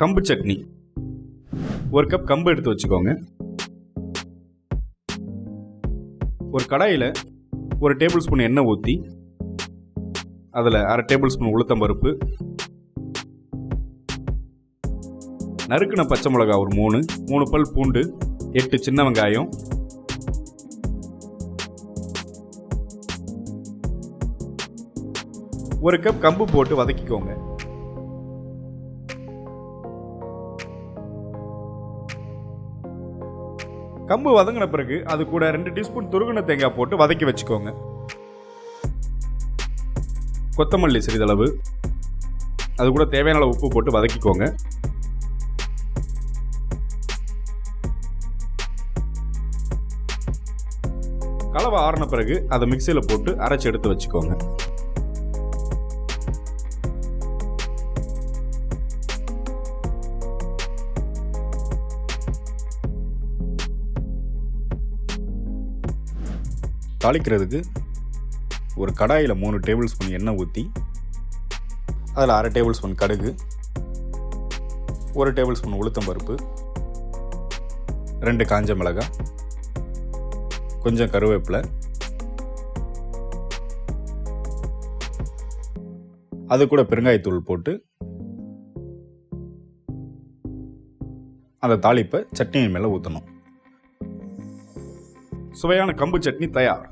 கம்பு சட்னி. ஒரு கப் கம்பு எடுத்து வச்சுக்கோங்க. ஒரு கடாயில் ஒரு டேபிள் ஸ்பூன் எண்ணெய் ஊற்றி அதில் அரை டேபிள் ஸ்பூன் உளுத்தம்பருப்பு, நறுக்கின பச்சை மிளகாய் ஒரு 3 பல் பூண்டு, 8 சின்ன வெங்காயம், ஒரு கப் கம்பு போட்டு வதக்கிக்கோங்க. கம்பு வதங்கின பிறகு அது கூட 2 டீஸ்பூன் துருவின தேங்காய் போட்டு வதக்கி வச்சுக்கோங்க. கொத்தமல்லி சிறிதளவு, அது கூட தேவையான அளவு உப்பு போட்டு வதக்கிக்கோங்க. கலவை ஆறின பிறகு அதை மிக்சியில் போட்டு அரைச்சி எடுத்து வச்சுக்கோங்க. தாளிக்கிறதுக்கு ஒரு கடாயில் 3 டேபிள் ஸ்பூன் எண்ணெய் ஊற்றி அதில் அரை டேபிள் ஸ்பூன் கடுகு, 1 டேபிள் ஸ்பூன் உளுத்தம்பருப்பு, 2 காஞ்ச மிளகாய், கொஞ்சம் கருவேப்பிலை, அது கூட பெருங்காயத்தூள் போட்டு அந்த தாளிப்பை சட்னியின் மேலே ஊற்றணும். சுவையான கம்பு சட்னி தயார்.